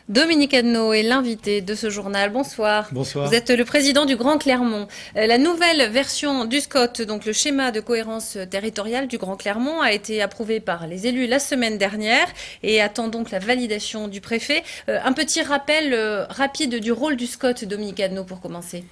Dominique Adnaud est l'invité de ce journal. Bonsoir. Bonsoir. Vous êtes le président du Grand Clermont. La nouvelle version du SCOT, donc le schéma de cohérence territoriale du Grand Clermont, a été approuvée par les élus la semaine dernière et attend donc la validation du préfet. Un petit rappel rapide du rôle du SCOT, Dominique Adnaud, pour commencer.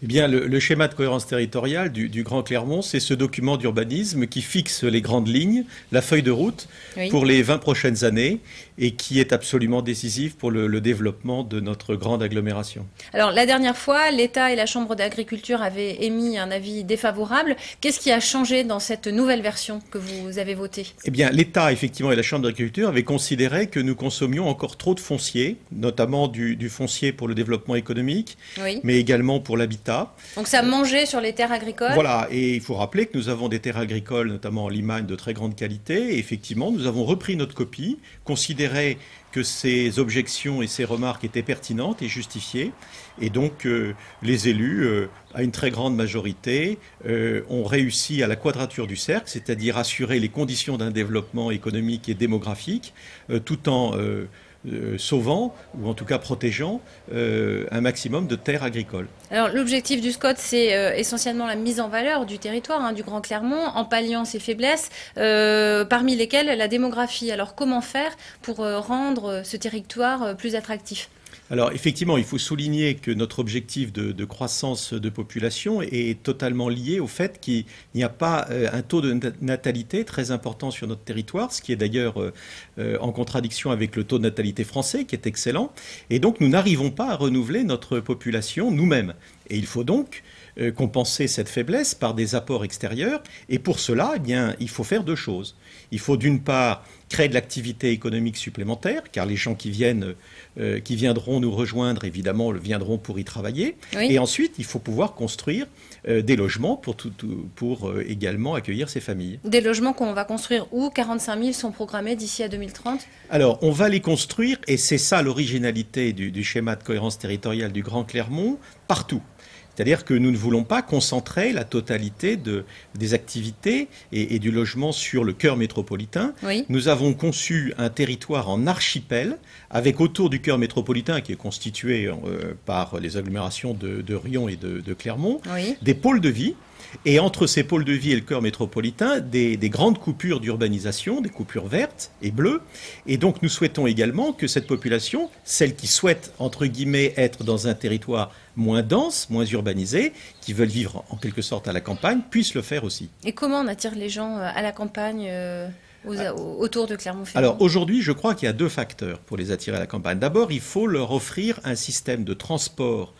Eh bien, le schéma de cohérence territoriale du Grand Clermont, c'est ce document d'urbanisme qui fixe les grandes lignes, la feuille de route pour les 20 prochaines années et qui est absolument décisif pour le développement de notre grande agglomération. Alors, la dernière fois, l'État et la Chambre d'agriculture avaient émis un avis défavorable. Qu'est-ce qui a changé dans cette nouvelle version que vous avez votée? Eh bien, l'État, effectivement, et la Chambre d'agriculture avaient considéré que nous consommions encore trop de foncier, notamment du foncier pour le développement économique, mais également pour l'habitat. Donc ça mangeait sur les terres agricoles. Voilà, et il faut rappeler que nous avons des terres agricoles, notamment en Limagne, de très grande qualité. Et effectivement, nous avons repris notre copie, considéré que ces objections et ces remarques étaient pertinentes et justifiées. Et donc, les élus, à une très grande majorité, ont réussi à la quadrature du cercle, c'est-à-dire assurer les conditions d'un développement économique et démographique, tout en sauvant, ou en tout cas protégeant, un maximum de terres agricoles. Alors l'objectif du SCOT, c'est essentiellement la mise en valeur du territoire, du Grand Clermont, en palliant ses faiblesses, parmi lesquelles la démographie. Alors comment faire pour rendre ce territoire plus attractif ? Alors effectivement, il faut souligner que notre objectif de croissance de population est totalement lié au fait qu'il n'y a pas un taux de natalité très important sur notre territoire, ce qui est d'ailleurs en contradiction avec le taux de natalité français, qui est excellent. Et donc nous n'arrivons pas à renouveler notre population nous-mêmes. Et il faut donc compenser cette faiblesse par des apports extérieurs. Et pour cela, eh bien, il faut faire deux choses. Il faut d'une part créer de l'activité économique supplémentaire, car les gens qui viendront nous rejoindre, évidemment, viendront pour y travailler. Oui. Et ensuite, il faut pouvoir construire des logements pour également accueillir ces familles. Des logements qu'on va construire où? 45 000 sont programmés d'ici à 2030? Alors, on va les construire, et c'est ça l'originalité du schéma de cohérence territoriale du Grand Clermont, partout. C'est-à-dire que nous ne voulons pas concentrer la totalité des activités et du logement sur le cœur métropolitain. Oui. Nous avons conçu un territoire en archipel, avec autour du cœur métropolitain, qui est constitué par les agglomérations de Riom et de Clermont, oui, des pôles de vie. Et entre ces pôles de vie et le cœur métropolitain, des grandes coupures d'urbanisation, des coupures vertes et bleues. Et donc nous souhaitons également que cette population, celle qui souhaite, entre guillemets, être dans un territoire moins dense, moins urbanisé, qui veulent vivre en quelque sorte à la campagne, puisse le faire aussi. Et comment on attire les gens à la campagne autour de Clermont-Ferrand? Alors aujourd'hui, je crois qu'il y a deux facteurs pour les attirer à la campagne. D'abord, il faut leur offrir un système de transport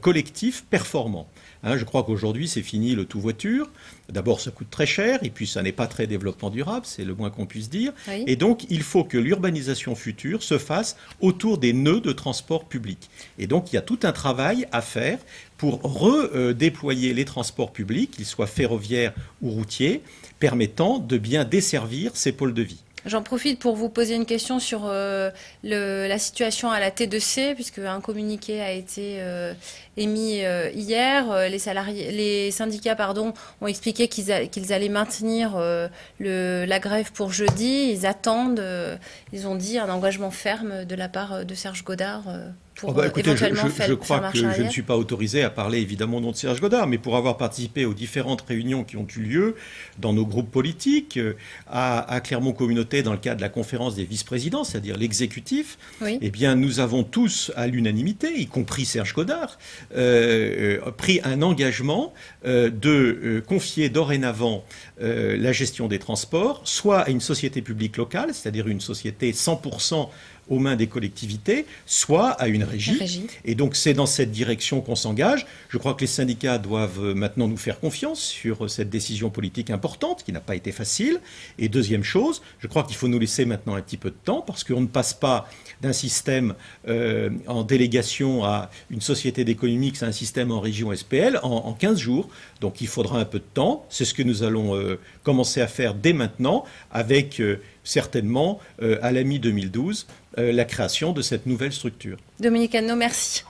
collectif performant. Je crois qu'aujourd'hui, c'est fini le tout-voiture. D'abord, ça coûte très cher, et puis ça n'est pas très développement durable, c'est le moins qu'on puisse dire. Oui. Et donc, il faut que l'urbanisation future se fasse autour des nœuds de transport public. Et donc, il y a tout un travail à faire pour redéployer les transports publics, qu'ils soient ferroviaires ou routiers, permettant de bien desservir ces pôles de vie. J'en profite pour vous poser une question sur la situation à la T2C, puisque un communiqué a été émis hier. Les syndicats ont expliqué qu'ils allaient maintenir la grève pour jeudi. Ils attendent, ils ont dit un engagement ferme de la part de Serge Godard pour éventuellement je crois que je ne suis pas autorisé à parler évidemment au nom de Serge Godard, mais pour avoir participé aux différentes réunions qui ont eu lieu dans nos groupes politiques, à Clermont Communauté dans le cadre de la conférence des vice-présidents, c'est-à-dire l'exécutif, oui, eh bien nous avons tous à l'unanimité, y compris Serge Godard, pris un engagement de confier dorénavant la gestion des transports, soit à une société publique locale, c'est-à-dire une société 100% aux mains des collectivités, soit à une régie. Et donc c'est dans cette direction qu'on s'engage. Je crois que les syndicats doivent maintenant nous faire confiance sur cette décision politique importante, qui n'a pas été facile. Et deuxième chose, je crois qu'il faut nous laisser maintenant un petit peu de temps, parce qu'on ne passe pas d'un système en délégation à une société d'économique, c'est un système en région SPL, en 15 jours. Donc il faudra un peu de temps. C'est ce que nous allons commencer à faire dès maintenant, avec certainement, à la mi-2012, la création de cette nouvelle structure. Dominique Adnaud, merci.